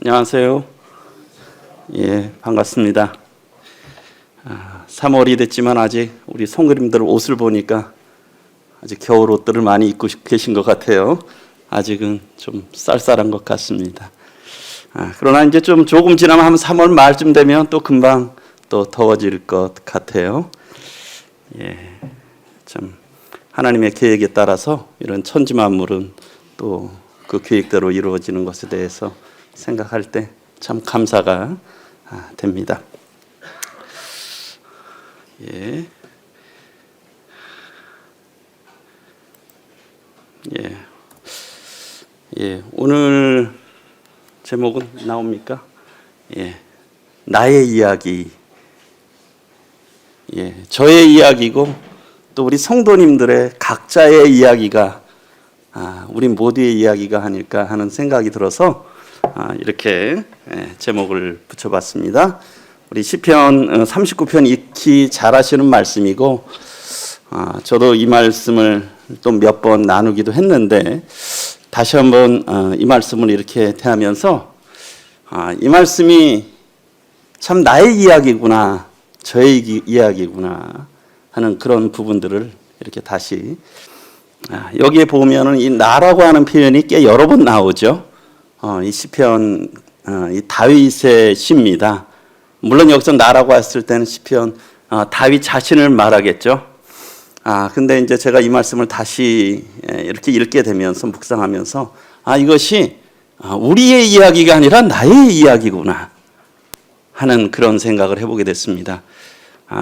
안녕하세요. 예, 반갑습니다. 3월이 됐지만 아직 우리 성그림들 옷을 보니까 아직 겨울 옷들을 많이 입고 계신 것 같아요. 아직은 좀 쌀쌀한 것 같습니다. 그러나 이제 좀 조금 지나면 한 3월 말쯤 되면 또 금방 또 더워질 것 같아요. 예, 참 하나님의 계획에 따라서 이런 천지 만물은 또 그 계획대로 이루어지는 것에 대해서 생각할 때 참 감사가 됩니다. 예. 예. 예. 오늘 제목은 나옵니까? 예. 나의 이야기. 예. 저의 이야기고 또 우리 성도님들의 각자의 이야기가 우리 모두의 이야기가 아닐까 하는 생각이 들어서 이렇게 제목을 붙여봤습니다. 우리 시편 39편 익히 잘 하시는 말씀이고 저도 이 말씀을 또 몇 번 나누기도 했는데 다시 한번 이 말씀을 이렇게 대하면서 이 말씀이 참 나의 이야기구나, 저의 이야기구나 하는 그런 부분들을 이렇게 다시 여기에 보면은 이 나라고 하는 표현이 꽤 여러 번 나오죠. 이 시편 이 다윗의 시입니다. 물론 여기서 나라고 했을 때는 시편 다윗 자신을 말하겠죠. 근데 이제 제가 이 말씀을 다시 이렇게 읽게 되면서 묵상하면서 이것이 우리의 이야기가 아니라 나의 이야기구나 하는 그런 생각을 해보게 됐습니다.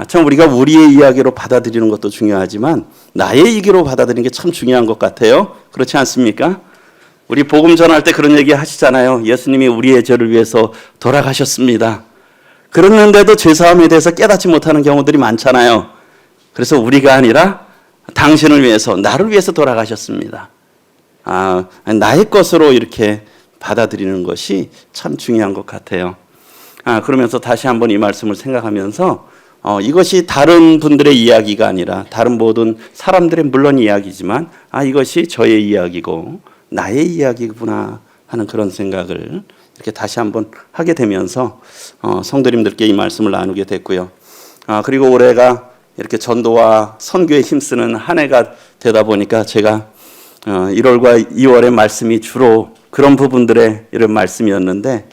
참 우리가 우리의 이야기로 받아들이는 것도 중요하지만 나의 얘기로 받아들이는 게 참 중요한 것 같아요. 그렇지 않습니까? 우리 복음 전할 때 그런 얘기 하시잖아요. 예수님이 우리의 죄를 위해서 돌아가셨습니다. 그랬는데도 죄사함에 대해서 깨닫지 못하는 경우들이 많잖아요. 그래서 우리가 아니라 당신을 위해서, 나를 위해서 돌아가셨습니다. 나의 것으로 이렇게 받아들이는 것이 참 중요한 것 같아요. 그러면서 다시 한번 이 말씀을 생각하면서 이것이 다른 분들의 이야기가 아니라 다른 모든 사람들의 물론 이야기지만 이것이 저의 이야기고 나의 이야기구나 하는 그런 생각을 이렇게 다시 한번 하게 되면서 성도님들께 이 말씀을 나누게 됐고요. 그리고 올해가 이렇게 전도와 선교에 힘쓰는 한 해가 되다 보니까 제가 1월과 2월의 말씀이 주로 그런 부분들의 이런 말씀이었는데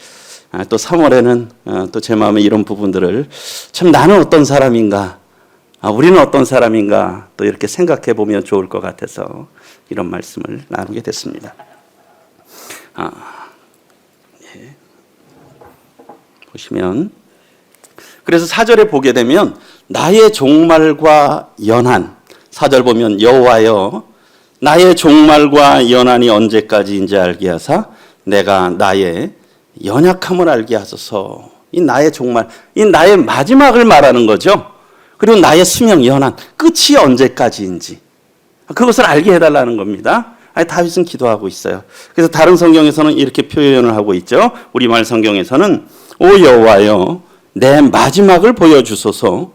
또 3월에는 또 제 마음에 이런 부분들을 참 나는 어떤 사람인가, 우리는 어떤 사람인가 또 이렇게 생각해 보면 좋을 것 같아서 이런 말씀을 나누게 됐습니다. 예. 보시면 그래서 4절에 보게 되면 나의 종말과 연한, 4절 보면 여호와여 나의 종말과 연한이 언제까지인지 알게 하사 내가 나의 연약함을 알게 하소서. 이 나의 종말, 이 나의 마지막을 말하는 거죠. 그리고 나의 수명 연한, 끝이 언제까지인지 그것을 알게 해달라는 겁니다. 다윗은 기도하고 있어요. 그래서 다른 성경에서는 이렇게 표현을 하고 있죠. 우리말 성경에서는 오 여호와여 내 마지막을 보여주소서.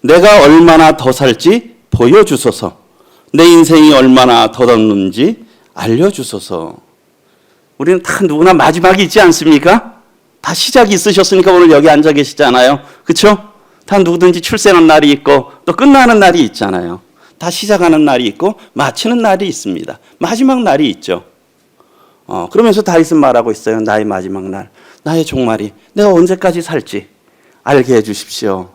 내가 얼마나 더 살지 보여주소서. 내 인생이 얼마나 더 덧는지 알려주소서. 우리는 다 누구나 마지막이 있지 않습니까? 다 시작이 있으셨으니까 오늘 여기 앉아 계시잖아요. 그렇죠? 다 누구든지 출생하는 날이 있고 또 끝나는 날이 있잖아요. 다 시작하는 날이 있고 마치는 날이 있습니다. 마지막 날이 있죠. 그러면서 다윗은 말하고 있어요. 나의 마지막 날, 나의 종말이 내가 언제까지 살지 알게 해 주십시오.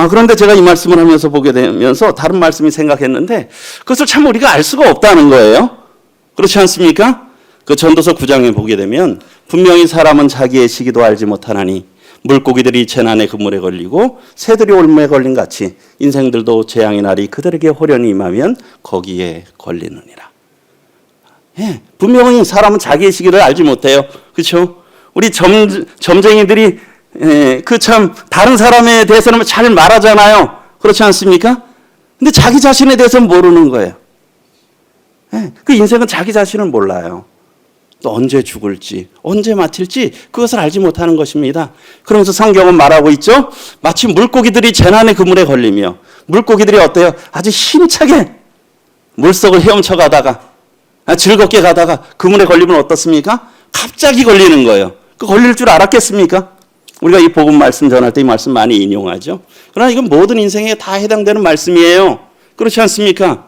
그런데 제가 이 말씀을 하면서 보게 되면서 다른 말씀이 생각했는데 그것을 참 우리가 알 수가 없다는 거예요. 그렇지 않습니까? 그 전도서 9장에 보게 되면 분명히 사람은 자기의 시기도 알지 못하나니 물고기들이 재난의 그물에 걸리고 새들이 올무에 걸린 같이 인생들도 재앙의 날이 그들에게 호련히 임하면 거기에 걸리느니라. 예, 분명히 사람은 자기의 시기를 알지 못해요. 그렇죠? 우리 점쟁이들이 그 참 다른 사람에 대해서는 잘 말하잖아요. 그렇지 않습니까? 근데 자기 자신에 대해서는 모르는 거예요. 예, 그 인생은 자기 자신을 몰라요. 또 언제 죽을지, 언제 마칠지 그것을 알지 못하는 것입니다. 그러면서 성경은 말하고 있죠. 마치 물고기들이 재난의 그물에 걸리며 물고기들이 어때요? 아주 힘차게 물속을 헤엄쳐 가다가 즐겁게 가다가 그물에 걸리면 어떻습니까? 갑자기 걸리는 거예요. 그 걸릴 줄 알았겠습니까? 우리가 이 복음 말씀 전할 때 이 말씀 많이 인용하죠. 그러나 이건 모든 인생에 다 해당되는 말씀이에요. 그렇지 않습니까?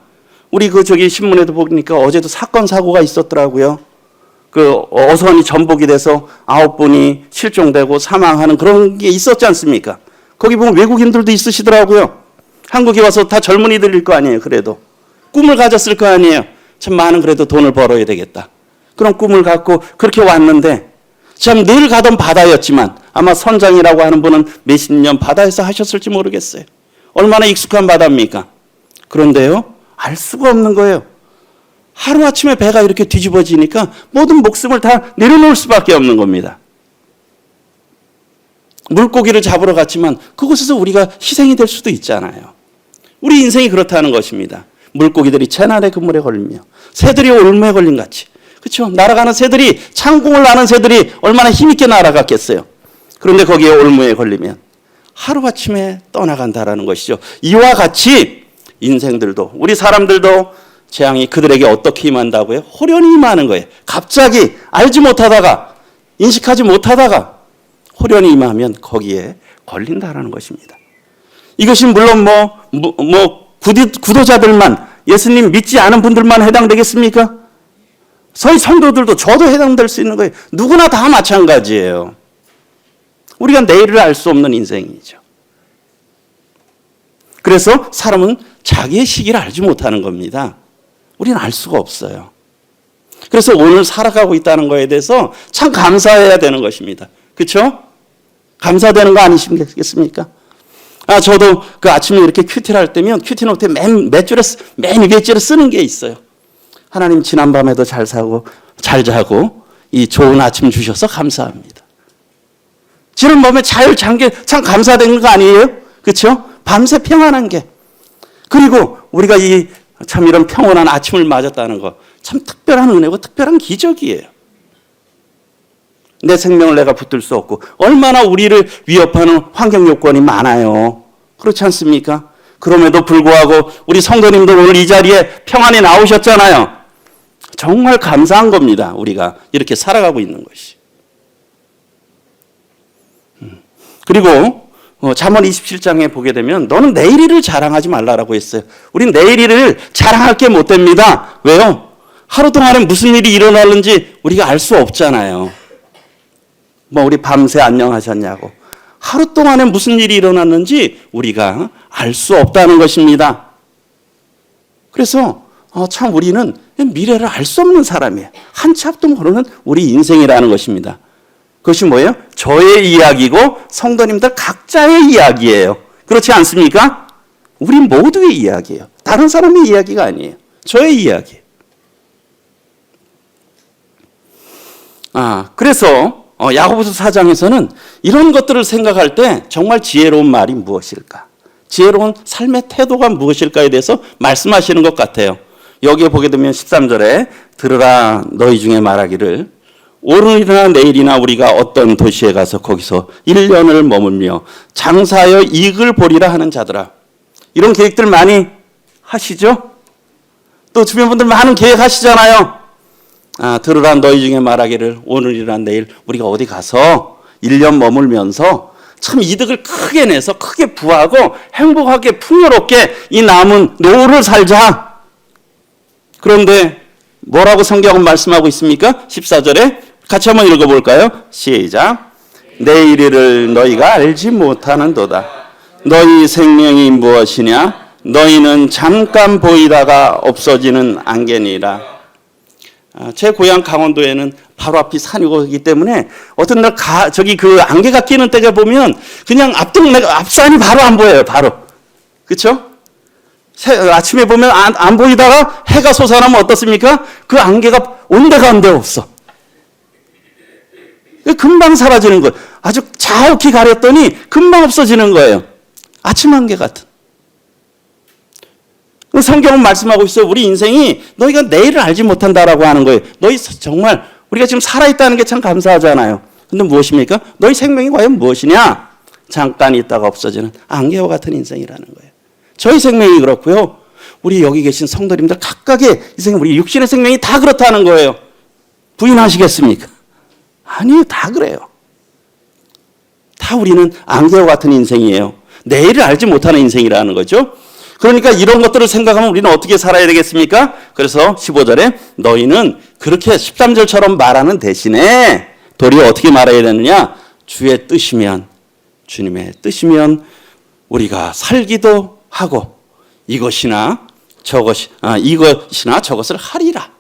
우리 신문에도 보니까 어제도 사건 사고가 있었더라고요. 어선이 전복이 돼서 9분이 실종되고 사망하는 그런 게 있었지 않습니까? 거기 보면 외국인들도 있으시더라고요. 한국에 와서 다 젊은이들일 거 아니에요. 그래도 꿈을 가졌을 거 아니에요. 참 많은 그래도 돈을 벌어야 되겠다. 그런 꿈을 갖고 그렇게 왔는데 참 늘 가던 바다였지만 아마 선장이라고 하는 분은 몇십 년 바다에서 하셨을지 모르겠어요. 얼마나 익숙한 바다입니까? 그런데요, 알 수가 없는 거예요. 하루아침에 배가 이렇게 뒤집어지니까 모든 목숨을 다 내려놓을 수밖에 없는 겁니다. 물고기를 잡으러 갔지만 그곳에서 우리가 희생이 될 수도 있잖아요. 우리 인생이 그렇다는 것입니다. 물고기들이 재난의 그물에 걸리며 새들이 올무에 걸린 같이, 그렇죠? 날아가는 새들이, 창공을 나는 새들이 얼마나 힘있게 날아갔겠어요. 그런데 거기에 올무에 걸리면 하루아침에 떠나간다라는 것이죠. 이와 같이 인생들도, 우리 사람들도 재앙이 그들에게 어떻게 임한다고요? 호련히 임하는 거예요. 갑자기 알지 못하다가, 인식하지 못하다가 호련히 임하면 거기에 걸린다라는 것입니다. 이것이 물론 구도자들만, 예수님 믿지 않은 분들만 해당되겠습니까? 저희 성도들도, 저도 해당될 수 있는 거예요. 누구나 다 마찬가지예요. 우리가 내일을 알 수 없는 인생이죠. 그래서 사람은 자기의 시기를 알지 못하는 겁니다. 우리는 알 수가 없어요. 그래서 오늘 살아가고 있다는 거에 대해서 참 감사해야 되는 것입니다. 그렇죠? 감사되는 거 아니시겠습니까? 저도 아침에 이렇게 큐티를 할 때면 큐티 노트에 맨 위에 줄에 쓰는 게 있어요. 하나님 지난밤에도 잘 자고 이 좋은 아침 주셔서 감사합니다. 지난밤에 잘 잔 게 참 감사되는 거 아니에요? 그렇죠? 밤새 평안한 게. 그리고 우리가 참 이런 평온한 아침을 맞았다는 거 참 특별한 은혜고 특별한 기적이에요. 내 생명을 내가 붙들 수 없고 얼마나 우리를 위협하는 환경 요건이 많아요. 그렇지 않습니까? 그럼에도 불구하고 우리 성도님들 오늘 이 자리에 평안히 나오셨잖아요. 정말 감사한 겁니다. 우리가 이렇게 살아가고 있는 것이. 그리고 잠언 27장에 보게 되면 너는 내일 일을 자랑하지 말라라고 했어요. 우린 내일 일을 자랑할 게 못 됩니다. 왜요? 하루 동안에 무슨 일이 일어나는지 우리가 알 수 없잖아요. 우리 밤새 안녕하셨냐고. 하루 동안에 무슨 일이 일어났는지 우리가 알 수 없다는 것입니다. 그래서 참 우리는 미래를 알 수 없는 사람이에요. 한 치 앞도 모르는 우리 인생이라는 것입니다. 그것이 뭐예요? 저의 이야기고 성도님들 각자의 이야기예요. 그렇지 않습니까? 우리 모두의 이야기예요. 다른 사람의 이야기가 아니에요. 저의 이야기예요. 그래서 야고보서 4장에서는 이런 것들을 생각할 때 정말 지혜로운 말이 무엇일까? 지혜로운 삶의 태도가 무엇일까에 대해서 말씀하시는 것 같아요. 여기에 보게 되면 13절에 들으라 너희 중에 말하기를 오늘이나 내일이나 우리가 어떤 도시에 가서 거기서 1년을 머물며 장사하여 이익을 보리라 하는 자들아. 이런 계획들 많이 하시죠? 또 주변 분들 많은 계획 하시잖아요. 들으라 너희 중에 말하기를 오늘이나 내일 우리가 어디 가서 1년 머물면서 참 이득을 크게 내서 크게 부하고 행복하게 풍요롭게 이 남은 노후를 살자. 그런데 뭐라고 성경은 말씀하고 있습니까? 14절에 같이 한번 읽어볼까요? 시작. 내일 일을 너희가 알지 못하는도다. 너희 생명이 무엇이냐? 너희는 잠깐 보이다가 없어지는 안개니라. 제 고향 강원도에는 바로 앞이 산이기 때문에 어떤 날 그 안개가 끼는 때가 보면 그냥 앞산이 바로 안 보여요. 바로. 그렇죠? 아침에 보면 안 보이다가 해가 솟아나면 어떻습니까? 그 안개가 온데간데 없어. 금방 사라지는 거예요. 아주 자욱히 가렸더니 금방 없어지는 거예요. 아침 안개 같은. 성경은 말씀하고 있어요. 우리 인생이 너희가 내일을 알지 못한다라고 하는 거예요. 너희 정말 우리가 지금 살아있다는 게 참 감사하잖아요. 근데 무엇입니까? 너희 생명이 과연 무엇이냐? 잠깐 있다가 없어지는 안개와 같은 인생이라는 거예요. 저희 생명이 그렇고요. 우리 여기 계신 성도님들 각각의 인생, 우리 육신의 생명이 다 그렇다는 거예요. 부인하시겠습니까? 아니요, 다 그래요. 다 우리는 안개와 같은 인생이에요. 내일을 알지 못하는 인생이라는 거죠. 그러니까 이런 것들을 생각하면 우리는 어떻게 살아야 되겠습니까? 그래서 15절에 너희는 그렇게 13절처럼 말하는 대신에 도리어 어떻게 말해야 되느냐? 주의 뜻이면, 주님의 뜻이면 우리가 살기도 하고 이것이나 저것을 하리라.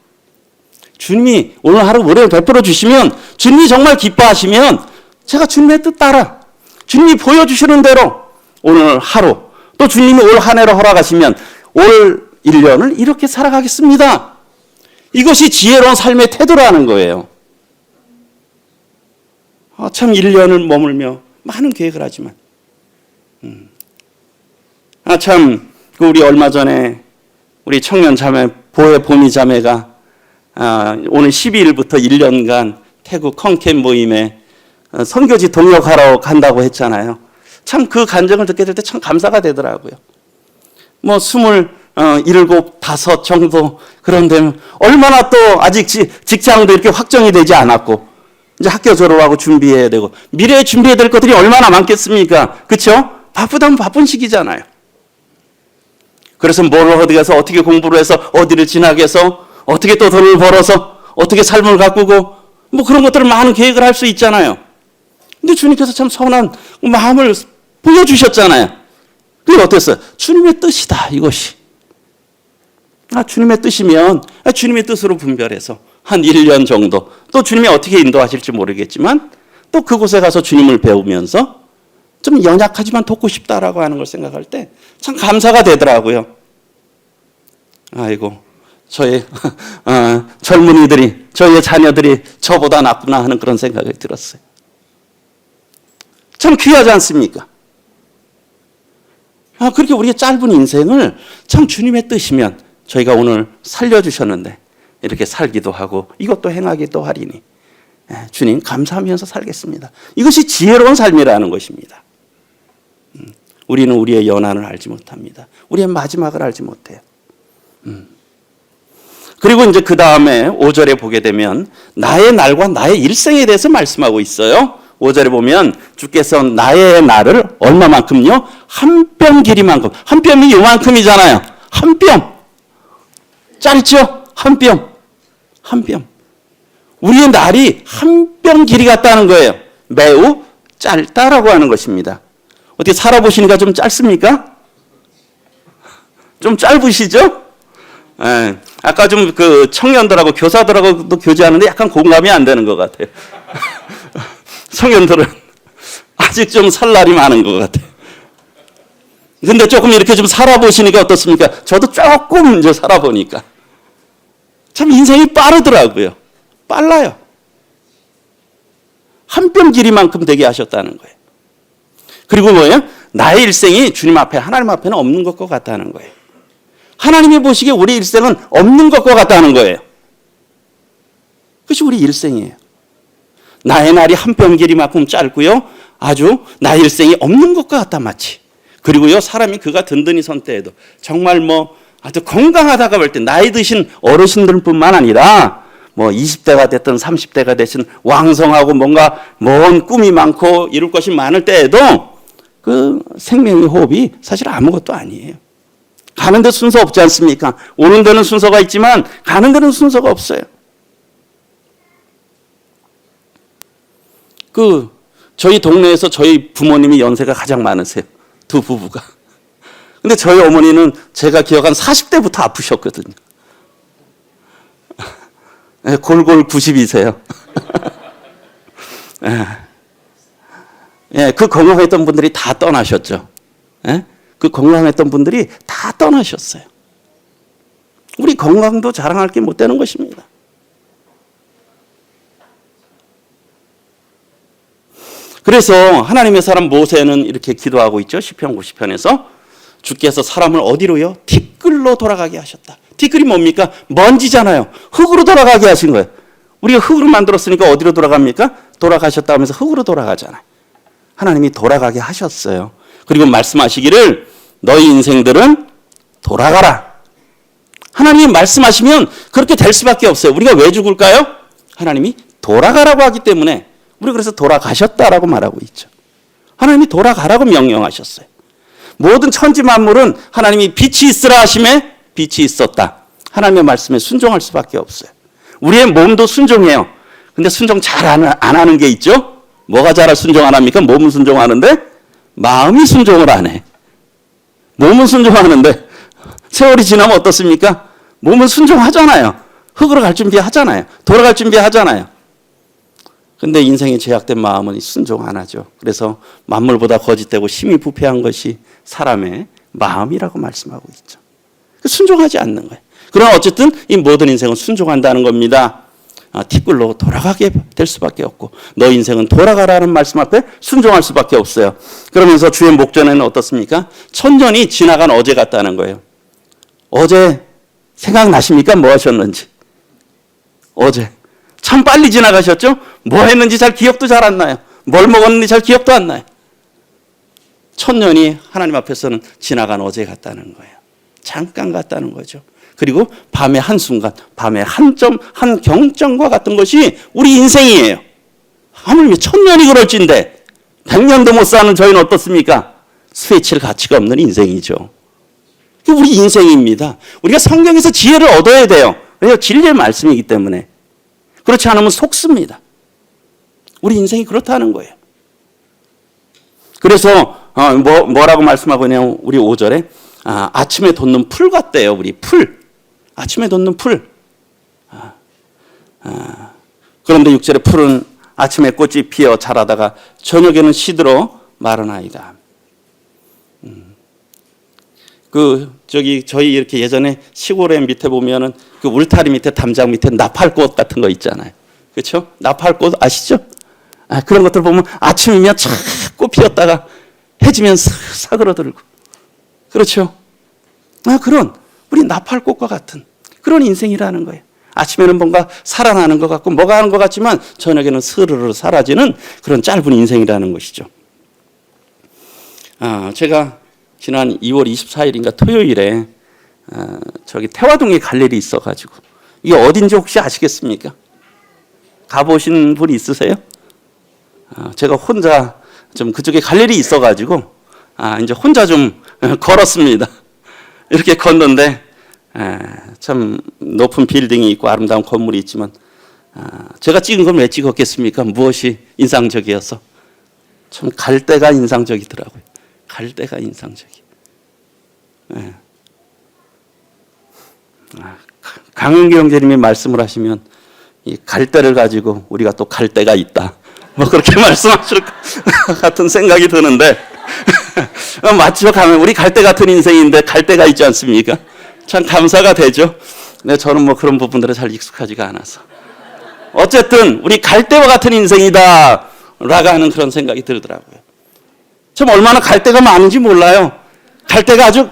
주님이 오늘 하루 은혜를 베풀어 주시면, 주님이 정말 기뻐하시면 제가 주님의 뜻 따라, 주님이 보여주시는 대로 오늘 하루, 또 주님이 올 한 해로 허락하시면 올 1년을 이렇게 살아가겠습니다. 이것이 지혜로운 삶의 태도라는 거예요. 참 1년을 머물며 많은 계획을 하지만 우리 얼마 전에 우리 청년 자매 보혜 보미 자매가 오늘 12일부터 1년간 태국 컹캠 모임에 선교지 동역하러 간다고 했잖아요. 참 그 간증을 듣게 될 때 참 감사가 되더라고요. 뭐 27, 5 정도 그런데 얼마나 또 아직 직장도 이렇게 확정이 되지 않았고 이제 학교 졸업하고 준비해야 되고 미래에 준비해야 될 것들이 얼마나 많겠습니까? 그렇죠? 바쁘다면 바쁜 시기잖아요. 그래서 뭘 어디 가서 어떻게 공부를 해서 어디를 진학해서 해서 어떻게 또 돈을 벌어서 어떻게 삶을 가꾸고 뭐 그런 것들을 많은 계획을 할 수 있잖아요. 근데 주님께서 참 선한 마음을 보여주셨잖아요. 그게 어땠어요? 주님의 뜻이다, 이것이. 주님의 뜻이면 주님의 뜻으로 분별해서 한 1년 정도 또 주님이 어떻게 인도하실지 모르겠지만 또 그곳에 가서 주님을 배우면서 좀 연약하지만 돕고 싶다라고 하는 걸 생각할 때 참 감사가 되더라고요. 아이고, 저의 젊은이들이, 저의 자녀들이 저보다 낫구나 하는 그런 생각이 들었어요. 참 귀하지 않습니까? 그렇게 우리의 짧은 인생을 참 주님의 뜻이면 저희가 오늘 살려주셨는데 이렇게 살기도 하고 이것도 행하기도 하리니 주님 감사하면서 살겠습니다. 이것이 지혜로운 삶이라는 것입니다. 우리는 우리의 연한을 알지 못합니다. 우리의 마지막을 알지 못해요. 그리고 이제 그 다음에 5절에 보게 되면 나의 날과 나의 일생에 대해서 말씀하고 있어요. 5절에 보면 주께서 나의 날을 얼마만큼요? 한 뼘 길이만큼. 한 뼘이 요만큼이잖아요. 한 뼘. 짧죠? 한 뼘. 한 뼘. 우리의 날이 한 뼘 길이 같다는 거예요. 매우 짧다라고 하는 것입니다. 어떻게 살아보시니까 좀 짧습니까? 좀 짧으시죠? 아까 좀 그 청년들하고 교사들하고도 교제하는데 약간 공감이 안 되는 것 같아요. 청년들은 아직 좀 살 날이 많은 것 같아요. 근데 조금 이렇게 좀 살아보시니까 어떻습니까? 저도 조금 이제 살아보니까 참 인생이 빠르더라고요. 빨라요. 한 뼘 길이만큼 되게 하셨다는 거예요. 그리고 뭐예요? 나의 일생이 주님 앞에, 하나님 앞에는 없는 것과 같다는 거예요. 하나님이 보시기에 우리 일생은 없는 것과 같다는 거예요. 그것이 우리 일생이에요. 나의 날이 한 뼘 길이만큼 짧고요. 아주 나의 일생이 없는 것과 같다 마치. 그리고요, 사람이 그가 든든히 선 때에도 정말 뭐 아주 건강하다가 볼 때 나이 드신 어르신들뿐만 아니라 뭐 20대가 됐든 30대가 되신 왕성하고 뭔가 먼 꿈이 많고 이룰 것이 많을 때에도 그 생명의 호흡이 사실 아무것도 아니에요. 가는 데 순서 없지 않습니까? 오는 데는 순서가 있지만 가는 데는 순서가 없어요. 저희 동네에서 저희 부모님이 연세가 가장 많으세요. 두 부부가. 근데 저희 어머니는 제가 기억한 40대부터 아프셨거든요. 골골 90이세요. 그 건강했던 분들이 다 떠나셨죠. 그 건강했던 분들이 다 떠나셨어요. 우리 건강도 자랑할 게 못 되는 것입니다. 그래서 하나님의 사람 모세는 이렇게 기도하고 있죠. 시편 90편에서 주께서 사람을 어디로요? 티끌로 돌아가게 하셨다. 티끌이 뭡니까? 먼지잖아요. 흙으로 돌아가게 하신 거예요. 우리가 흙으로 만들었으니까 어디로 돌아갑니까? 돌아가셨다 하면서 흙으로 돌아가잖아요. 하나님이 돌아가게 하셨어요. 그리고 말씀하시기를 너희 인생들은 돌아가라. 하나님이 말씀하시면 그렇게 될 수밖에 없어요. 우리가 왜 죽을까요? 하나님이 돌아가라고 하기 때문에 우리 그래서 돌아가셨다라고 말하고 있죠. 하나님이 돌아가라고 명령하셨어요. 모든 천지 만물은 하나님이 빛이 있으라 하심에 빛이 있었다. 하나님의 말씀에 순종할 수밖에 없어요. 우리의 몸도 순종해요. 근데 순종 잘 안 하는 게 있죠? 뭐가 잘 순종 안 합니까? 몸은 순종하는데 마음이 순종을 안 해. 몸은 순종하는데 세월이 지나면 어떻습니까? 몸은 순종하잖아요. 흙으로 갈 준비하잖아요. 돌아갈 준비하잖아요. 근데 인생이 제약된 마음은 순종 안 하죠. 그래서 만물보다 거짓되고 힘이 부패한 것이 사람의 마음이라고 말씀하고 있죠. 순종하지 않는 거예요. 그러나 어쨌든 이 모든 인생은 순종한다는 겁니다. 티끌로 돌아가게 될 수밖에 없고 너 인생은 돌아가라는 말씀 앞에 순종할 수밖에 없어요. 그러면서 주의 목전에는 어떻습니까? 천년이 지나간 어제 같다는 거예요. 어제 생각나십니까? 뭐 하셨는지. 어제 참 빨리 지나가셨죠? 뭐 했는지 잘 기억도 잘 안 나요. 뭘 먹었는지 잘 기억도 안 나요. 천년이 하나님 앞에서는 지나간 어제 같다는 거예요. 잠깐 같다는 거죠. 그리고 밤의 한순간, 밤의 한 점, 한 경점과 같은 것이 우리 인생이에요. 하물며 천년이 그럴진데 100년도 못 사는 저희는 어떻습니까? 스웨칠 가치가 없는 인생이죠. 그게 우리 인생입니다. 우리가 성경에서 지혜를 얻어야 돼요. 왜냐하면 진리의 말씀이기 때문에. 그렇지 않으면 속습니다. 우리 인생이 그렇다는 거예요. 그래서 뭐라고 말씀하고 있냐면 우리 5절에 아침에 돋는 풀 같대요. 우리 풀. 아침에 돋는 풀. 그런데 6절에 풀은 아침에 꽃이 피어 자라다가 저녁에는 시들어 마르나이다. 저희 이렇게 예전에 시골에 밑에 보면은 그 울타리 밑에 담장 밑에 나팔꽃 같은 거 있잖아요. 그렇죠? 나팔꽃 아시죠? 그런 것들 보면 아침이면 쫙 꽃 피었다가 해지면 사그러들고. 그렇죠? 그런 우리 나팔꽃과 같은 그런 인생이라는 거예요. 아침에는 뭔가 살아나는 것 같고 뭐가 하는 것 같지만 저녁에는 스르르 사라지는 그런 짧은 인생이라는 것이죠. 제가 지난 2월 24일인가 토요일에 저기 태화동에 갈 일이 있어가지고 이게 어딘지 혹시 아시겠습니까? 가보신 분이 있으세요? 제가 혼자 좀 그쪽에 갈 일이 있어가지고 이제 혼자 좀 걸었습니다. 이렇게 걷는데 참 높은 빌딩이 있고 아름다운 건물이 있지만 제가 찍은 건 왜 찍었겠습니까? 무엇이 인상적이어서 참 갈대가 인상적이더라고요. 갈대가 인상적이에요. 강은기 형제님이 말씀을 하시면 이 갈대를 가지고 우리가 또 갈대가 있다. 뭐 그렇게 말씀하실 것 같은 생각이 드는데 마치고 가면 우리 갈대 같은 인생인데 갈대가 있지 않습니까? 참 감사가 되죠. 근데 저는 뭐 그런 부분들에 잘 익숙하지가 않아서 어쨌든 우리 갈대와 같은 인생이다 라고 하는 그런 생각이 들더라고요. 참 얼마나 갈대가 많은지 몰라요. 갈대가 아주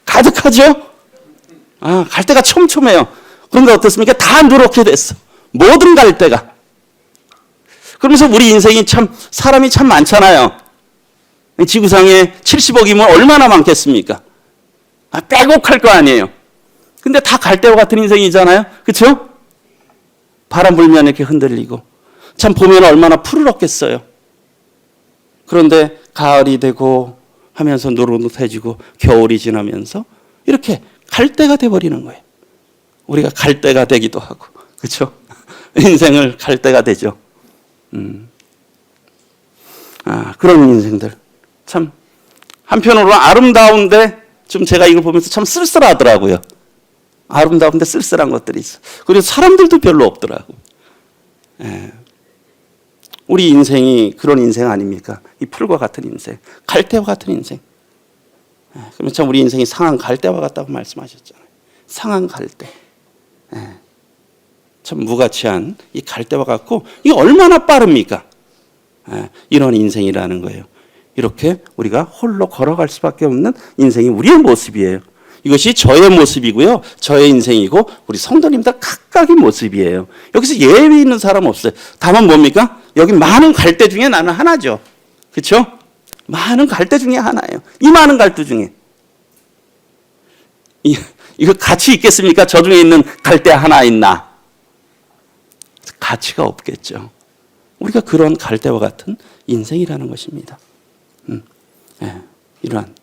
가득하죠. 갈대가 촘촘해요. 그런데 어떻습니까? 다 누렇게 됐어. 모든 갈대가. 그러면서 우리 인생이 참 사람이 참 많잖아요. 지구상에 70억이면 얼마나 많겠습니까? 빼곡할 거 아니에요. 근데 다 갈대와 같은 인생이잖아요. 그렇죠? 바람 불면 이렇게 흔들리고 참 보면 얼마나 푸르렀겠어요. 그런데 가을이 되고 하면서 노릇노릇해지고 겨울이 지나면서 이렇게 갈대가 돼버리는 거예요. 우리가 갈대가 되기도 하고 그렇죠? 인생을 갈대가 되죠. 그런 인생들 참 한편으로 아름다운데 좀 제가 이걸 보면서 참 쓸쓸하더라고요. 아름다운데 쓸쓸한 것들이 있어. 그리고 사람들도 별로 없더라고. 우리 인생이 그런 인생 아닙니까? 이 풀과 같은 인생, 갈대와 같은 인생. 그러면 참 우리 인생이 상한 갈대와 같다고 말씀하셨잖아요. 상한 갈대. 참 무가치한 이 갈대와 같고 이게 얼마나 빠릅니까? 이런 인생이라는 거예요. 이렇게 우리가 홀로 걸어갈 수밖에 없는 인생이 우리의 모습이에요. 이것이 저의 모습이고요. 저의 인생이고 우리 성도님들 각각의 모습이에요. 여기서 예외 있는 사람 없어요. 다만 뭡니까? 여기 많은 갈대 중에 나는 하나죠. 그렇죠? 많은 갈대 중에 하나예요. 이 많은 갈대 중에. 이거 같이 있겠습니까? 저 중에 있는 갈대 하나 있나? 가치가 없겠죠. 우리가 그런 갈대와 같은 인생이라는 것입니다. 네, 이러한.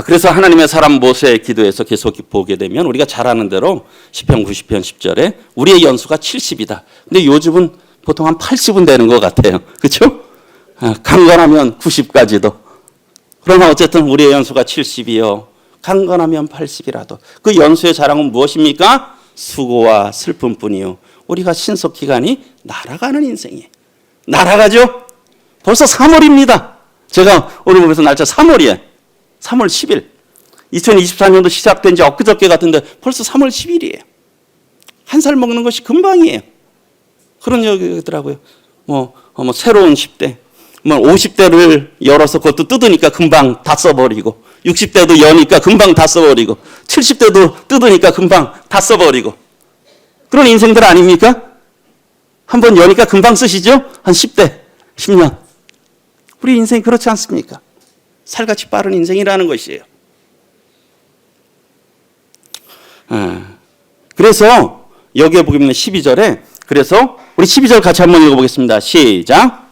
그래서 하나님의 사람 모세의 기도에서 계속 보게 되면 우리가 잘 아는 대로 시편 90편 10절에 우리의 연수가 70이다. 근데 요즘은 보통 한 80은 되는 것 같아요. 그렇죠? 강건하면 90까지도. 그러나 어쨌든 우리의 연수가 70이요. 강건하면 80이라도. 그 연수의 자랑은 무엇입니까? 수고와 슬픔뿐이요. 우리가 신속 기간이 날아가는 인생이에요. 날아가죠? 벌써 3월입니다. 제가 오늘 보면서 날짜 3월이에요. 3월 10일. 2024년도 시작된 지 엊그저께 같은데 벌써 3월 10일이에요. 한 살 먹는 것이 금방이에요. 그런 얘기더라고요. 새로운 10대. 50대를 열어서 그것도 뜯으니까 금방 다 써버리고, 60대도 여니까 금방 다 써버리고, 70대도 뜯으니까 금방 다 써버리고. 그런 인생들 아닙니까? 한번 여니까 금방 쓰시죠? 한 10대, 10년. 우리 인생이 그렇지 않습니까? 살같이 빠른 인생이라는 것이에요. 그래서 여기에 보면 12절에 그래서 우리 12절 같이 한번 읽어보겠습니다. 시작.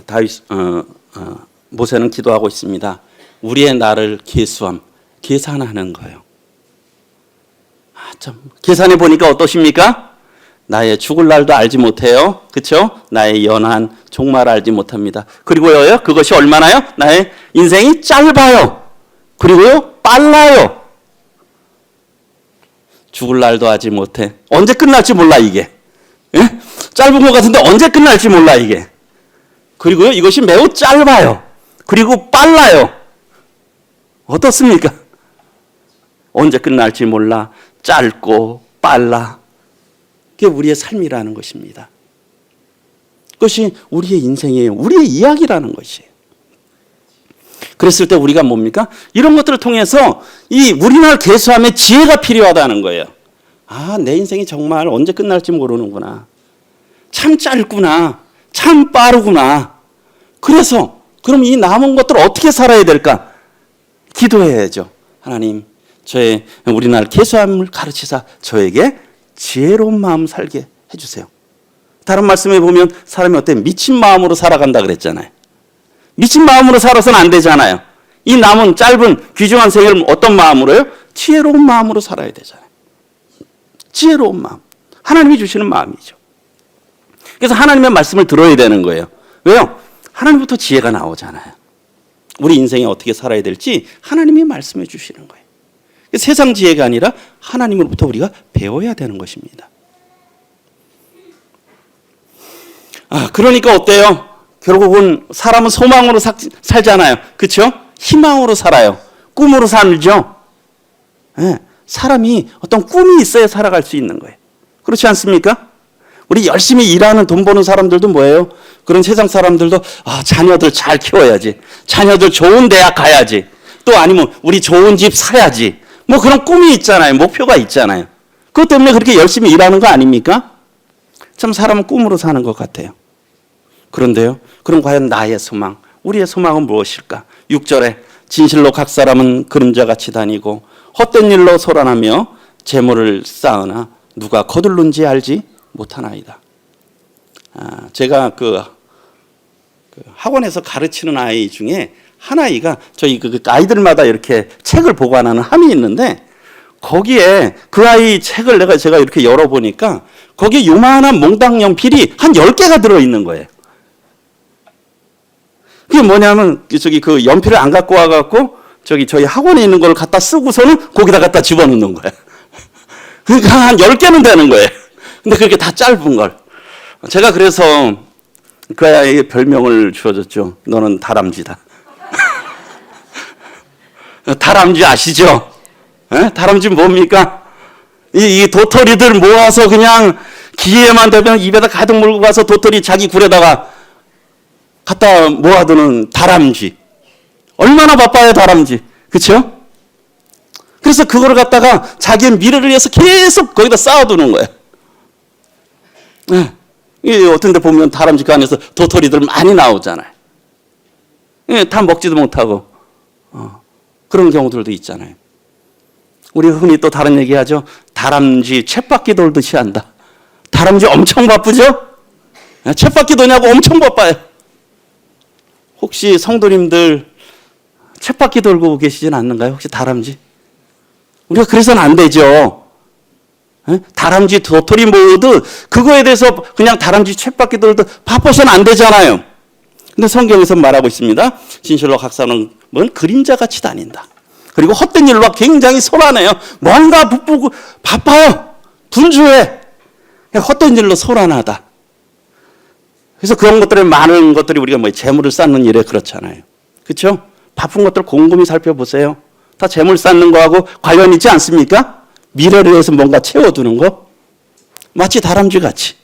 다윗 모세는 기도하고 있습니다. 우리의 날을 계산하는 거예요. 참 계산해 보니까 어떠십니까? 나의 죽을 날도 알지 못해요. 그렇죠? 나의 연한 종말 알지 못합니다. 그리고요, 그것이 얼마나요? 나의 인생이 짧아요. 그리고요, 빨라요. 죽을 날도 알지 못해. 언제 끝날지 몰라 이게. 예? 짧은 것 같은데 언제 끝날지 몰라 이게. 그리고요, 이것이 매우 짧아요. 그리고 빨라요. 어떻습니까? 언제 끝날지 몰라. 짧고 빨라. 그게 우리의 삶이라는 것입니다. 그것이 우리의 인생이에요. 우리의 이야기라는 것이에요. 그랬을 때 우리가 뭡니까? 이런 것들을 통해서 이 우리날 계수함에 지혜가 필요하다는 거예요. 내 인생이 정말 언제 끝날지 모르는구나. 참 짧구나. 참 빠르구나. 그래서 그럼 이 남은 것들을 어떻게 살아야 될까? 기도해야죠. 하나님, 저의 우리날 계수함을 가르치사 저에게 지혜로운 마음 살게 해주세요. 다른 말씀에 보면 사람이 어때? 미친 마음으로 살아간다 그랬잖아요. 미친 마음으로 살아서는 안 되잖아요. 이 남은 짧은 귀중한 생애를 어떤 마음으로요? 지혜로운 마음으로 살아야 되잖아요. 지혜로운 마음. 하나님이 주시는 마음이죠. 그래서 하나님의 말씀을 들어야 되는 거예요. 왜요? 하나님부터 지혜가 나오잖아요. 우리 인생에 어떻게 살아야 될지 하나님이 말씀해 주시는 거예요. 세상 지혜가 아니라 하나님으로부터 우리가 배워야 되는 것입니다. 그러니까 어때요? 결국은 사람은 소망으로 살잖아요. 그렇죠? 희망으로 살아요. 꿈으로 살죠. 네. 사람이 어떤 꿈이 있어야 살아갈 수 있는 거예요. 그렇지 않습니까? 우리 열심히 일하는 돈 버는 사람들도 뭐예요? 그런 세상 사람들도 자녀들 잘 키워야지. 자녀들 좋은 대학 가야지. 또 아니면 우리 좋은 집 사야지. 뭐 그런 꿈이 있잖아요. 목표가 있잖아요. 그것 때문에 그렇게 열심히 일하는 거 아닙니까? 참 사람은 꿈으로 사는 것 같아요. 그런데요. 그럼 과연 나의 소망, 우리의 소망은 무엇일까? 6절에 진실로 각 사람은 그림자같이 다니고 헛된 일로 소란하며 재물을 쌓으나 누가 거둘는지 알지 못하나이다. 제가 그 학원에서 가르치는 아이 중에 한 아이가 저희 그 아이들마다 이렇게 책을 보관하는 함이 있는데 거기에 그 아이 책을 제가 이렇게 열어보니까 거기에 요만한 몽당 연필이 한 10개가 들어있는 거예요. 그게 뭐냐면 저기 그 연필을 안 갖고 와갖고 저희 학원에 있는 걸 갖다 쓰고서는 거기다 갖다 집어넣는 거예요. 그러니까 한 10개는 되는 거예요. 근데 그렇게 다 짧은 걸. 제가 그래서 그 아이에게 별명을 주어줬죠. 너는 다람쥐다. 다람쥐 아시죠? 에? 다람쥐 뭡니까? 이 도토리들 모아서 그냥 기회만 되면 입에다 가득 물고 가서 도토리 자기 굴에다가 갖다 모아두는 다람쥐. 얼마나 바빠요, 다람쥐. 그렇죠? 그래서 그거를 갖다가 자기의 미래를 위해서 계속 거기다 쌓아두는 거예요. 네. 어떤 데 보면 다람쥐 안에서 도토리들 많이 나오잖아요. 네, 다 먹지도 못하고. 그런 경우들도 있잖아요. 우리 흔히 또 다른 얘기하죠. 다람쥐 쳇바퀴 돌듯이 한다. 다람쥐 엄청 바쁘죠? 쳇바퀴 도냐고 엄청 바빠요. 혹시 성도님들 쳇바퀴 돌고 계시진 않는가요? 혹시 다람쥐? 우리가 그래서는 안 되죠. 다람쥐 도토리 모두 그거에 대해서 그냥 다람쥐 쳇바퀴 돌듯 바빠서는 안 되잖아요. 근데 성경에서 말하고 있습니다. 진실로 학사는 그림자같이 다닌다. 그리고 헛된 일로 굉장히 소란해요. 뭔가 바쁘고 바빠요. 분주해. 헛된 일로 소란하다. 그래서 그런 것들에 많은 것들이 우리가 재물을 쌓는 일에 그렇잖아요. 그렇죠? 바쁜 것들 곰곰이 살펴보세요. 다 재물 쌓는 거하고 관련 있지 않습니까? 미래를 위해서 뭔가 채워두는 거. 마치 다람쥐 같이.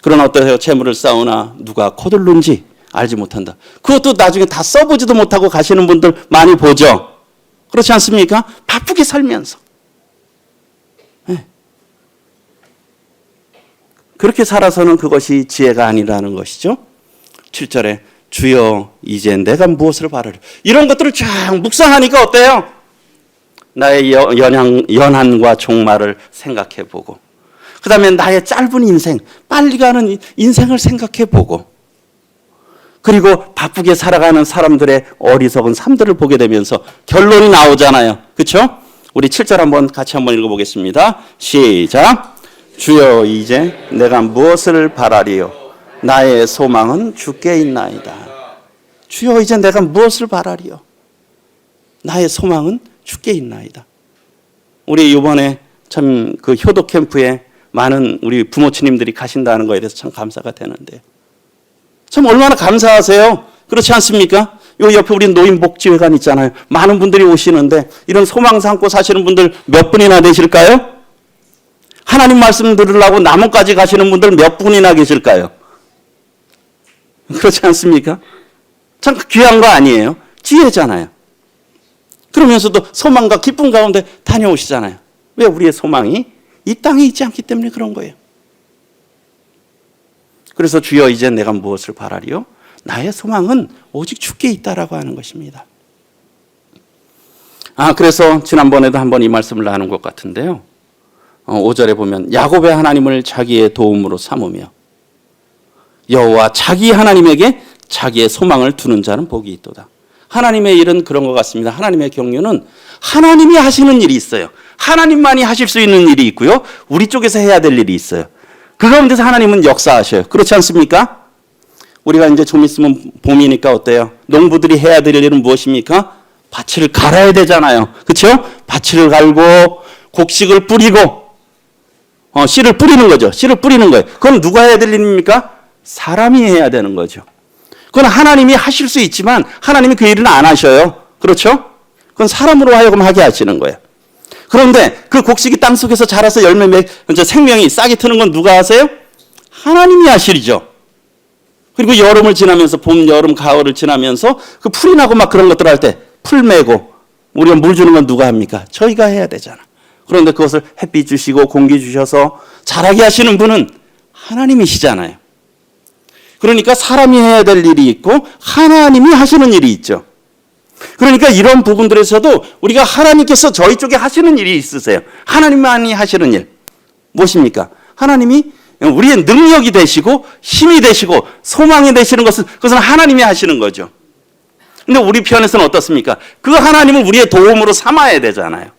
그러나 어떠세요? 재물을 쌓으나 누가 거둘는지 알지 못한다. 그것도 나중에 다 써보지도 못하고 가시는 분들 많이 보죠. 그렇지 않습니까? 바쁘게 살면서. 네. 그렇게 살아서는 그것이 지혜가 아니라는 것이죠. 7절에 주여 이제 내가 무엇을 바라려. 이런 것들을 쫙 묵상하니까 어때요? 나의 연한과 종말을 생각해보고 그 다음에 나의 짧은 인생, 빨리 가는 인생을 생각해보고 그리고 바쁘게 살아가는 사람들의 어리석은 삶들을 보게 되면서 결론이 나오잖아요. 그렇죠? 우리 7절 한번 같이 한번 읽어보겠습니다. 시작. 주여 이제 내가 무엇을 바라리요? 나의 소망은 주께 있나이다. 주여 이제 내가 무엇을 바라리요? 나의 소망은 주께 있나이다. 우리 이번에 참 그 효도 캠프에 많은 우리 부모님들이 가신다는 거에 대해서 참 감사가 되는데 참 얼마나 감사하세요. 그렇지 않습니까? 요 옆에 우리 노인복지회관 있잖아요. 많은 분들이 오시는데 이런 소망 삼고 사시는 분들 몇 분이나 되실까요? 하나님 말씀 들으려고 나무까지 가시는 분들 몇 분이나 계실까요? 그렇지 않습니까? 참 귀한 거 아니에요? 지혜잖아요. 그러면서도 소망과 기쁨 가운데 다녀오시잖아요. 왜? 우리의 소망이 이 땅에 있지 않기 때문에 그런 거예요. 그래서 주여 이제 내가 무엇을 바라리요? 나의 소망은 오직 주께 있다라고 하는 것입니다. 그래서 지난번에도 한번 이 말씀을 나눈 것 같은데요. 5절에 보면 야곱의 하나님을 자기의 도움으로 삼으며 여호와 자기 하나님에게 자기의 소망을 두는 자는 복이 있도다. 하나님의 일은 그런 것 같습니다. 하나님의 경륜은 하나님이 하시는 일이 있어요. 하나님만이 하실 수 있는 일이 있고요. 우리 쪽에서 해야 될 일이 있어요. 그 가운데서 하나님은 역사하셔요. 그렇지 않습니까? 우리가 이제 좀 있으면 봄이니까 어때요? 농부들이 해야 될 일은 무엇입니까? 밭을 갈아야 되잖아요. 그렇죠? 밭을 갈고 곡식을 뿌리고 씨를 뿌리는 거죠. 씨를 뿌리는 거예요. 그건 누가 해야 될 일입니까? 사람이 해야 되는 거죠. 그건 하나님이 하실 수 있지만 하나님이 그 일은 안 하셔요. 그렇죠? 그건 사람으로 하여금 하게 하시는 거예요. 그런데 그 곡식이 땅속에서 자라서 열매 생명이 싹이 트는 건 누가 하세요? 하나님이 하시죠. 그리고 여름을 지나면서 봄, 여름, 가을을 지나면서 그 풀이 나고 막 그런 것들 할 때 풀 메고 우리가 물 주는 건 누가 합니까? 저희가 해야 되잖아. 그런데 그것을 햇빛 주시고 공기 주셔서 자라게 하시는 분은 하나님이시잖아요. 그러니까 사람이 해야 될 일이 있고 하나님이 하시는 일이 있죠. 그러니까 이런 부분들에서도 우리가 하나님께서 저희 쪽에 하시는 일이 있으세요. 하나님만이 하시는 일. 무엇입니까? 하나님이 우리의 능력이 되시고 힘이 되시고 소망이 되시는 그것은 하나님이 하시는 거죠. 근데 우리 편에서는 어떻습니까? 그 하나님을 우리의 도움으로 삼아야 되잖아요.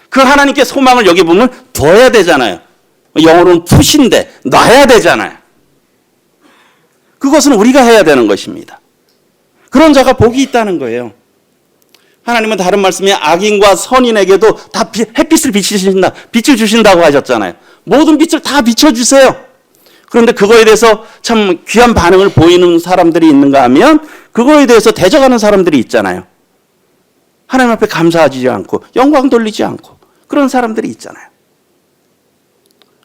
그 하나님께 소망을 여기 보면 둬야 되잖아요. 영어로는 푸신데 놔야 되잖아요. 그것은 우리가 해야 되는 것입니다. 그런 자가 복이 있다는 거예요. 하나님은 다른 말씀에 악인과 선인에게도 다 햇빛을 비치신다, 빛을 주신다고 하셨잖아요. 모든 빛을 다 비춰주세요. 그런데 그거에 대해서 참 귀한 반응을 보이는 사람들이 있는가 하면 그거에 대해서 대적하는 사람들이 있잖아요. 하나님 앞에 감사하지 않고 영광 돌리지 않고 그런 사람들이 있잖아요.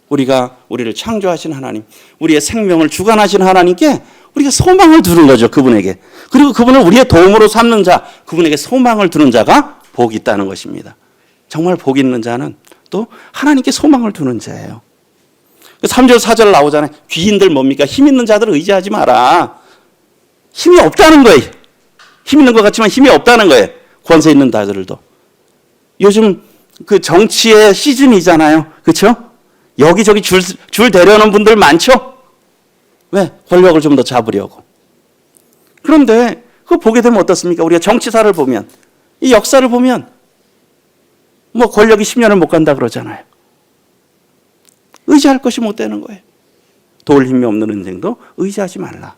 우리가 우리를 창조하신 하나님, 우리의 생명을 주관하신 하나님께 우리가 소망을 두는 거죠. 그분에게. 그리고 그분을 우리의 도움으로 삼는 자, 그분에게 소망을 두는 자가 복이 있다는 것입니다. 정말 복 있는 자는 또 하나님께 소망을 두는 자예요. 3절 4절 나오잖아요. 귀인들 뭡니까? 힘 있는 자들을 의지하지 마라. 힘이 없다는 거예요. 힘 있는 것 같지만 힘이 없다는 거예요. 권세 있는 자들도. 요즘 그 정치의 시즌이잖아요. 그렇죠? 여기저기 줄 대려는 분들 많죠? 왜? 권력을 좀 더 잡으려고. 그런데 그거 보게 되면 어떻습니까? 우리가 정치사를 보면, 이 역사를 보면 뭐 권력이 10년을 못 간다 그러잖아요. 의지할 것이 못 되는 거예요. 도울 힘이 없는 인생도 의지하지 말라.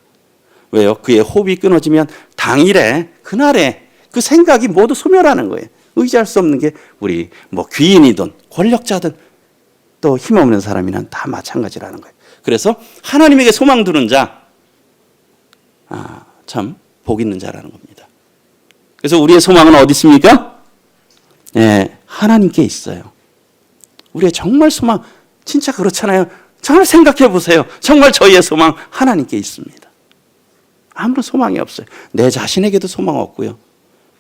왜요? 그의 호흡이 끊어지면 당일에 그날에 그 생각이 모두 소멸하는 거예요. 의지할 수 없는 게 우리 뭐 귀인이든 권력자든 또 힘없는 사람이나 다 마찬가지라는 거예요. 그래서 하나님에게 소망 두는 자, 참 복 있는 자라는 겁니다. 그래서 우리의 소망은 어디 있습니까? 네, 하나님께 있어요. 우리의 정말 소망, 진짜 그렇잖아요. 정말 생각해 보세요. 정말 저희의 소망 하나님께 있습니다. 아무런 소망이 없어요. 내 자신에게도 소망 없고요.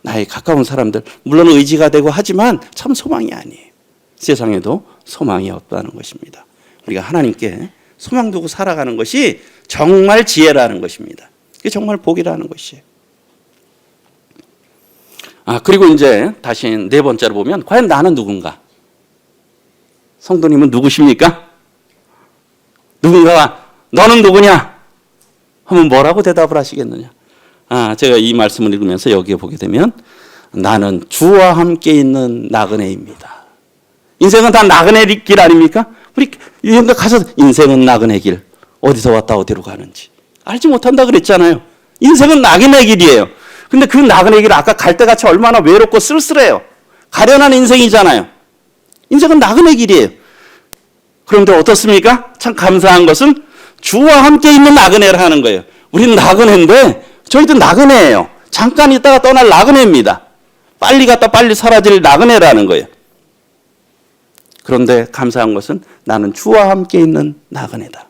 나의 가까운 사람들, 물론 의지가 되고 하지만 참 소망이 아니에요. 세상에도 소망이 없다는 것입니다. 우리가 하나님께 소망 두고 살아가는 것이 정말 지혜라는 것입니다. 그게 정말 복이라는 것이에요. 그리고 이제 다시 네 번째로 보면 과연 나는 누군가? 성도님은 누구십니까? 누군가가 너는 누구냐? 하면 뭐라고 대답을 하시겠느냐? 제가 이 말씀을 읽으면서 여기에 보게 되면 나는 주와 함께 있는 나그네입니다. 인생은 다 나그네 길 아닙니까? 우리 여기 가서 인생은 나그네 길. 어디서 왔다 어디로 가는지 알지 못한다 그랬잖아요. 인생은 나그네 길이에요. 근데 그 나그네 길 아까 갈대같이 얼마나 외롭고 쓸쓸해요. 가련한 인생이잖아요. 인생은 나그네 길이에요. 그런데 어떻습니까? 참 감사한 것은 주와 함께 있는 나그네를 하는 거예요. 우리는 나그네인데 저희도 나그네예요. 잠깐 있다가 떠날 나그네입니다. 빨리 갔다 빨리 사라질 나그네라는 거예요. 그런데 감사한 것은 나는 주와 함께 있는 나그네다.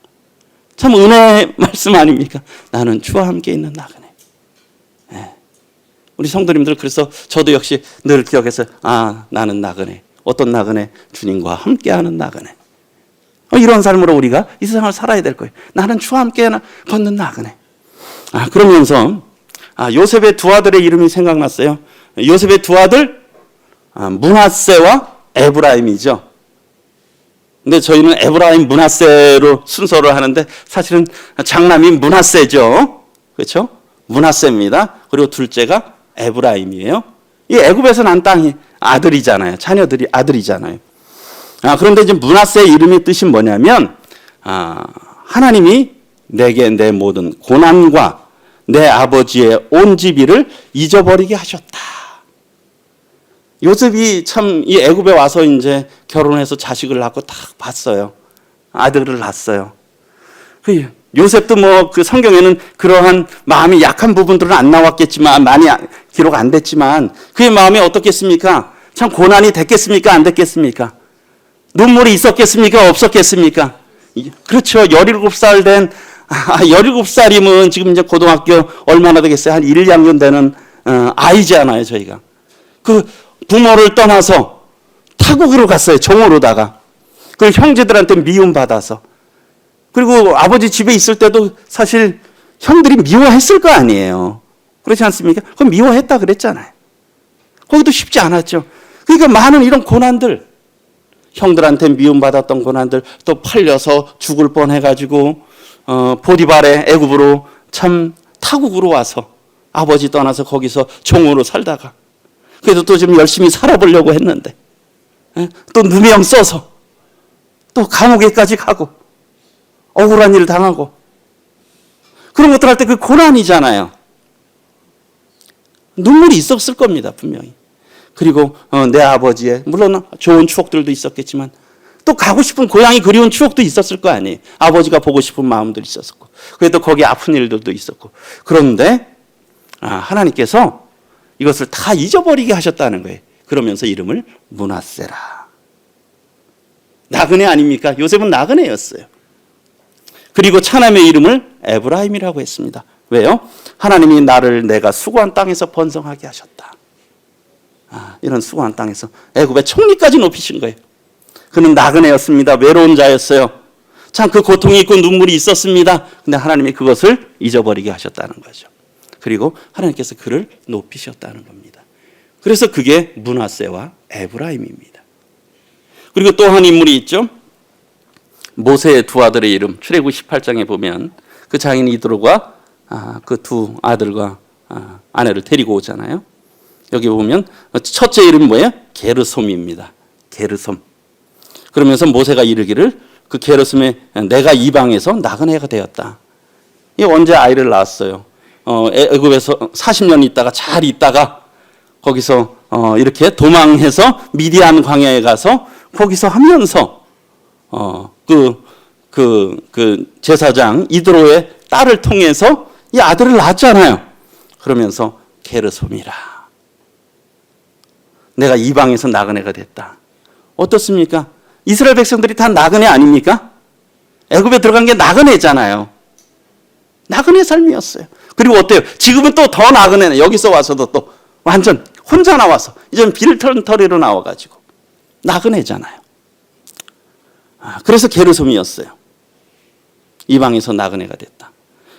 참 은혜의 말씀 아닙니까? 나는 주와 함께 있는 나그네. 네. 우리 성도님들 그래서 저도 역시 늘 기억해서 나는 나그네. 어떤 나그네? 주님과 함께하는 나그네. 이런 삶으로 우리가 이 세상을 살아야 될 거예요. 나는 주와 함께 걷는 나그네. 그러면서 요셉의 두 아들의 이름이 생각났어요. 요셉의 두 아들 므낫세와 에브라임이죠. 근데 저희는 에브라임 므낫세로 순서를 하는데 사실은 장남이 므낫세죠. 그렇죠? 므낫세입니다. 그리고 둘째가 에브라임이에요. 이 애굽에서 난 땅이 아들이잖아요. 자녀들이 아들이잖아요. 그런데 이제 므낫세의 이름의 뜻이 뭐냐면 하나님이 내게 내 모든 고난과 내 아버지의 온 집이를 잊어버리게 하셨다. 요셉이 참 이 애굽에 와서 이제 결혼해서 자식을 낳고 딱 봤어요. 아들을 낳았어요. 요셉도 뭐 그 성경에는 그러한 마음이 약한 부분들은 안 나왔겠지만 많이 기록 안 됐지만 그의 마음이 어떻겠습니까? 참 고난이 됐겠습니까? 안 됐겠습니까? 눈물이 있었겠습니까? 없었겠습니까? 그렇죠. 17살 된 17살이면 지금 이제 고등학교 얼마나 되겠어요? 한 1, 2학년 되는 아이잖아요, 저희가. 그 부모를 떠나서 타국으로 갔어요. 종으로다가. 그 형제들한테 미움받아서. 그리고 아버지 집에 있을 때도 사실 형들이 미워했을 거 아니에요. 그렇지 않습니까? 그럼 미워했다 그랬잖아요. 거기도 쉽지 않았죠. 그러니까 많은 이런 고난들, 형들한테 미움받았던 고난들, 또 팔려서 죽을 뻔해가지고 보디발의 애굽으로 참 타국으로 와서 아버지 떠나서 거기서 종으로 살다가 그래도 또 좀 열심히 살아보려고 했는데 또 누명 써서 또 감옥에까지 가고 억울한 일을 당하고 그런 것들 할 때 그 고난이잖아요. 눈물이 있었을 겁니다. 분명히. 그리고 내 아버지의 물론 좋은 추억들도 있었겠지만 또 가고 싶은 고향이 그리운 추억도 있었을 거 아니에요. 아버지가 보고 싶은 마음도 있었고 그래도 거기 아픈 일들도 있었고 그런데 하나님께서 이것을 다 잊어버리게 하셨다는 거예요. 그러면서 이름을 므낫세라. 나그네 아닙니까? 요셉은 나그네였어요. 그리고 차남의 이름을 에브라임이라고 했습니다. 왜요? 하나님이 나를 내가 수고한 땅에서 번성하게 하셨다. 이런 수고한 땅에서 애굽의 총리까지 높이신 거예요. 그는 나그네였습니다. 외로운 자였어요. 참 그 고통이 있고 눈물이 있었습니다. 근데 하나님이 그것을 잊어버리게 하셨다는 거죠. 그리고 하나님께서 그를 높이셨다는 겁니다. 그래서 그게 므낫세와 에브라임입니다. 그리고 또 한 인물이 있죠. 모세의 두 아들의 이름, 출애굽 18장에 보면 그 장인 이드로가 그 두 아들과 아내를 데리고 오잖아요. 여기 보면 첫째 이름이 뭐예요? 게르솜입니다. 게르솜. 그러면서 모세가 이르기를 그 게르솜에 내가 이방에서 나그네가 되었다. 이 언제 아이를 낳았어요? 애굽에서 40년 있다가 잘 있다가 거기서 이렇게 도망해서 미디안 광야에 가서 거기서 하면서 그 제사장 이드로의 딸을 통해서 이 아들을 낳았잖아요. 그러면서 게르솜이라. 내가 이방에서 나그네가 됐다. 어떻습니까? 이스라엘 백성들이 다 나그네 아닙니까? 애굽에 들어간 게 나그네잖아요. 나그네 삶이었어요. 그리고 어때요? 지금은 또 더 나그네네. 여기서 와서도 또 완전 혼자 나와서 이제는 빌턴터리로 나와가지고 나그네잖아요. 그래서 게르솜이었어요. 이방에서 나그네가 됐다.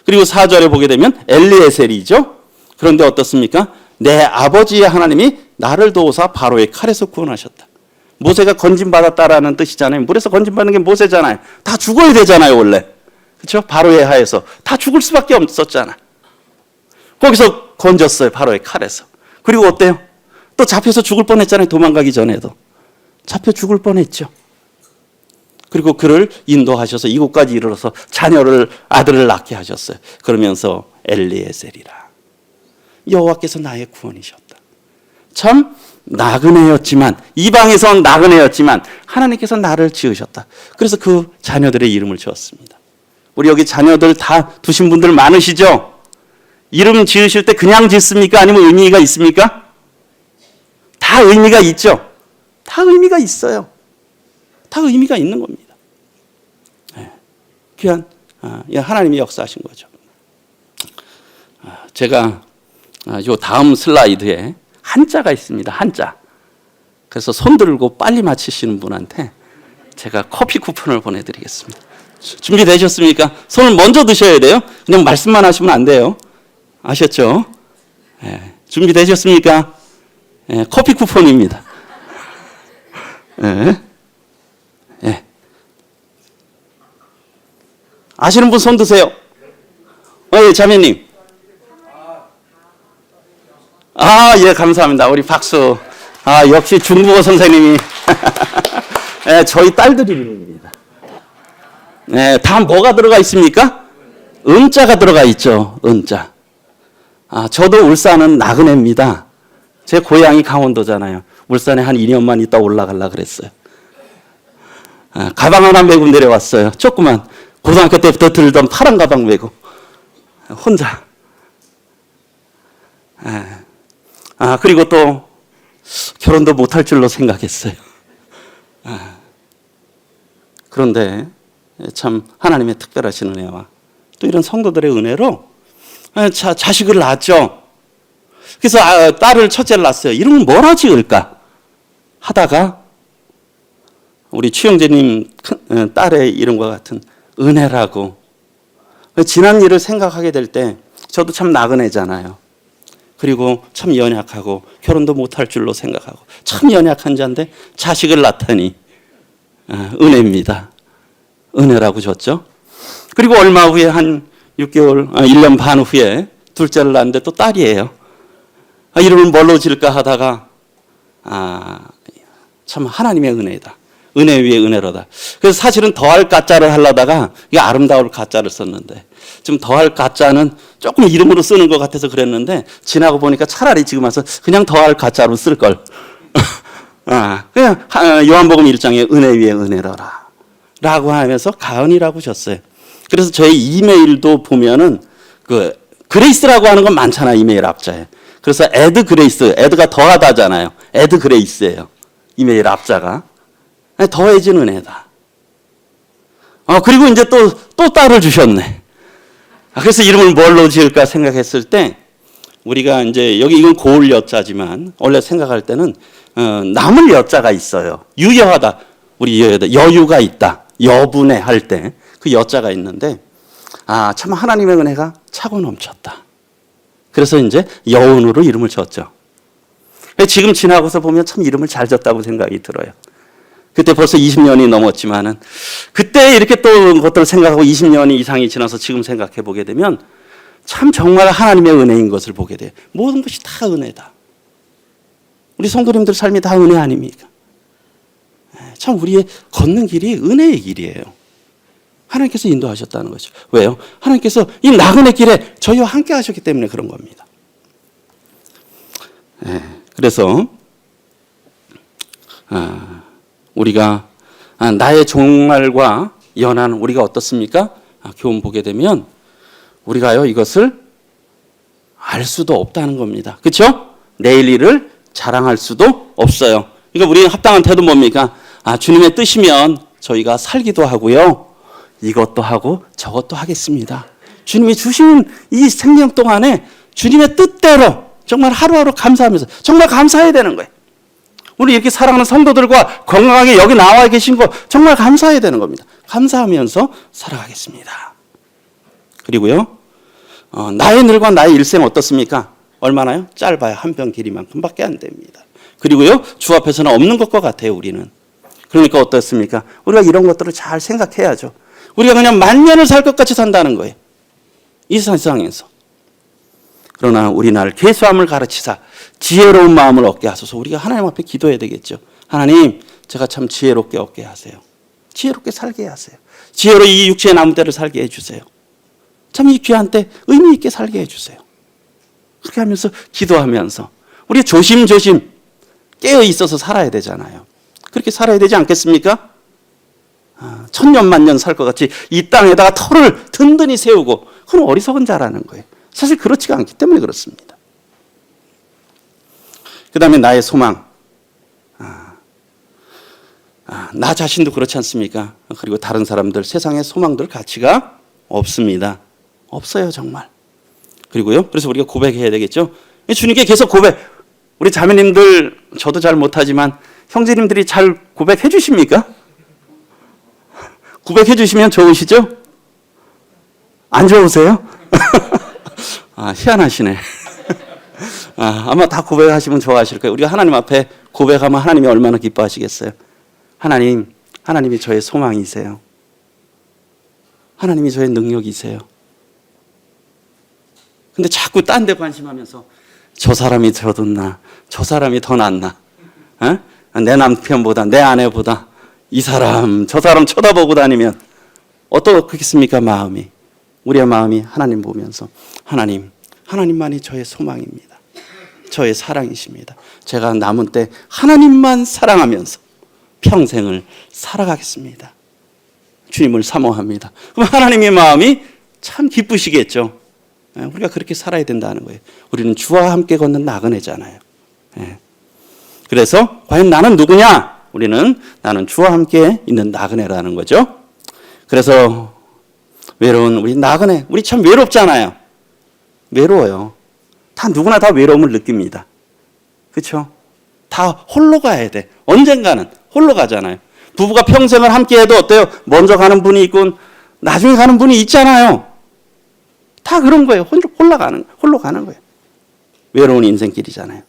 그리고 4절에 보게 되면 엘리에셀이죠. 그런데 어떻습니까? 내 아버지의 하나님이 나를 도우사 바로의 칼에서 구원하셨다. 모세가 건진받았다라는 뜻이잖아요. 물에서 건진받는 게 모세잖아요. 다 죽어야 되잖아요, 원래. 그렇죠? 바로의 하에서 다 죽을 수밖에 없었잖아. 거기서 건졌어요, 바로의 칼에서. 그리고 어때요? 또 잡혀서 죽을 뻔했잖아요, 도망가기 전에도. 잡혀 죽을 뻔했죠. 그리고 그를 인도하셔서 이곳까지 이르러서 아들을 낳게 하셨어요. 그러면서 엘리에셀이라. 여호와께서 나의 구원이셨다. 참 나그네였지만, 이방에선 나그네였지만 하나님께서 나를 지으셨다. 그래서 그 자녀들의 이름을 지었습니다. 우리 여기 자녀들 다 두신 분들 많으시죠? 이름 지으실 때 그냥 짓습니까? 아니면 의미가 있습니까? 다 의미가 있죠? 다 의미가 있어요. 다 의미가 있는 겁니다. 귀한 하나님이 역사하신 거죠. 제가 요 다음 슬라이드에 한자가 있습니다. 한자. 그래서 손 들고 빨리 맞히시는 분한테 제가 커피 쿠폰을 보내드리겠습니다. 준비되셨습니까? 손을 먼저 드셔야 돼요. 그냥 말씀만 하시면 안 돼요. 아셨죠? 네. 준비되셨습니까? 네. 커피 쿠폰입니다. 네. 네. 아시는 분 손 드세요. 예, 자매님. 예, 감사합니다. 우리 박수. 역시 중국어 선생님이. 예, 저희 딸들 이름입니다. 네, 다 뭐가 들어가 있습니까? 은자가 들어가 있죠. 은자. 저도 울산은 나그네입니다. 제 고향이 강원도잖아요. 울산에 한 2년만 있다 올라가려고 그랬어요. 가방 하나 메고 내려왔어요. 조그만. 고등학교 때부터 들던 파란 가방 메고. 혼자. 그리고 또 결혼도 못할 줄로 생각했어요. 그런데 참 하나님의 특별하신 은혜와 또 이런 성도들의 은혜로 자식을 낳았죠. 그래서 딸을 첫째를 낳았어요. 이름은 뭐라 지을까 하다가 우리 추영재님 딸의 이름과 같은 은혜라고. 지난 일을 생각하게 될 때 저도 참 나그네잖아요. 그리고 참 연약하고 결혼도 못할 줄로 생각하고 참 연약한 자인데 자식을 낳다니 은혜입니다. 은혜라고 줬죠. 그리고 얼마 후에 한 6개월, 1년 반 후에 둘째를 낳았는데 또 딸이에요. 이름을 뭘로 지을까 하다가 참 하나님의 은혜다. 은혜 위에 은혜로다. 그래서 사실은 더할 가짜를 하려다가 이게 아름다울 가짜를 썼는데 좀 더할 가짜는 조금 이름으로 쓰는 것 같아서 그랬는데 지나고 보니까 차라리 지금 와서 그냥 더할 가짜로 쓸 걸. 그냥 요한복음 1장에 은혜 위에 은혜로라 라고 하면서 가은이라고 줬어요. 그래서 저희 이메일도 보면은 그 그레이스라고 하는 건 많잖아, 이메일 앞자에. 그래서 에드 그레이스, 에드가 더하다잖아요. 에드 그레이스예요. 이메일 앞자가. 더해진 은혜다. 그리고 이제 또 딸을 주셨네. 그래서 이름을 뭘로 지을까 생각했을 때 우리가 이제 여기 이건 고을 여자지만 원래 생각할 때는 남을 여자가 있어요. 유여하다. 우리 여유가 있다. 여분해 할 때 그 여자가 있는데 참 하나님의 은혜가 차고 넘쳤다. 그래서 이제 여운으로 이름을 졌죠. 지금 지나고서 보면 참 이름을 잘 졌다고 생각이 들어요. 그때 벌써 20년이 넘었지만은 그때 이렇게 또 것들을 생각하고 20년 이상이 지나서 지금 생각해 보게 되면 참 정말 하나님의 은혜인 것을 보게 돼요. 모든 것이 다 은혜다. 우리 성도님들 삶이 다 은혜 아닙니까? 참 우리의 걷는 길이 은혜의 길이에요. 하나님께서 인도하셨다는 거죠. 왜요? 하나님께서 이 나그네 길에 저희와 함께 하셨기 때문에 그런 겁니다. 그래서 우리가 나의 종말과 연한 우리가 어떻습니까? 교훈 보게 되면 우리가요 이것을 알 수도 없다는 겁니다. 그렇죠? 내일 일을 자랑할 수도 없어요. 그러니까 우리는 합당한 태도 뭡니까? 주님의 뜻이면 저희가 살기도 하고요. 이것도 하고 저것도 하겠습니다. 주님이 주신 이 생명 동안에 주님의 뜻대로 정말 하루하루 감사하면서 정말 감사해야 되는 거예요. 우리 이렇게 사랑하는 성도들과 건강하게 여기 나와 계신 거 정말 감사해야 되는 겁니다. 감사하면서 살아가겠습니다. 그리고요, 나의 늘과 나의 일생 어떻습니까? 얼마나요? 짧아요. 한 뼘 길이만큼밖에 안 됩니다. 그리고요, 주 앞에서는 없는 것과 같아요, 우리는. 그러니까 어떻습니까? 우리가 이런 것들을 잘 생각해야죠. 우리가 그냥 만년을 살 것 같이 산다는 거예요. 이 세상에서. 그러나 우리 나를 계수함을 가르치사 지혜로운 마음을 얻게 하소서. 우리가 하나님 앞에 기도해야 되겠죠. 하나님, 제가 참 지혜롭게 얻게 하세요. 지혜롭게 살게 하세요. 지혜로 이 육체의 남은 때를 살게 해주세요. 참 이 귀한 때 의미 있게 살게 해주세요. 그렇게 하면서 기도하면서 우리 조심조심 깨어 있어서 살아야 되잖아요. 그렇게 살아야 되지 않겠습니까? 천년 만년 살 것 같이 이 땅에다가 터를 든든히 세우고, 그건 어리석은 자라는 거예요. 사실 그렇지가 않기 때문에 그렇습니다. 그 다음에 나의 소망. 나 자신도 그렇지 않습니까? 그리고 다른 사람들, 세상의 소망들 가치가 없습니다. 없어요, 정말. 그리고요, 그래서 우리가 고백해야 되겠죠. 주님께 계속 고백. 우리 자매님들, 저도 잘 못하지만 형제님들이 잘 고백해 주십니까? 고백해 주시면 좋으시죠? 안 좋으세요? 희한하시네. 아마 다 고백하시면 좋아하실 거예요. 우리가 하나님 앞에 고백하면 하나님이 얼마나 기뻐하시겠어요? 하나님, 하나님이 저의 소망이세요. 하나님이 저의 능력이세요. 근데 자꾸 딴 데 관심하면서 저 사람이 더 낫나, 저 사람이 더 낫나, 내 남편보다, 내 아내보다 이 사람, 저 사람 쳐다보고 다니면 어떻겠습니까, 마음이? 우리의 마음이 하나님 보면서 하나님, 하나님만이 저의 소망입니다. 저의 사랑이십니다. 제가 남은 때 하나님만 사랑하면서 평생을 살아가겠습니다. 주님을 사모합니다. 그럼 하나님의 마음이 참 기쁘시겠죠. 우리가 그렇게 살아야 된다는 거예요. 우리는 주와 함께 걷는 나그네잖아요. 그래서 과연 나는 누구냐? 나는 주와 함께 있는 나그네라는 거죠. 그래서 외로운 우리 나그네, 우리 참 외롭잖아요. 외로워요. 다 누구나 다 외로움을 느낍니다. 그렇죠? 다 홀로 가야 돼. 언젠가는 홀로 가잖아요. 부부가 평생을 함께 해도 어때요? 먼저 가는 분이 있고 나중에 가는 분이 있잖아요. 다 그런 거예요. 홀로 가는 거예요. 외로운 인생길이잖아요.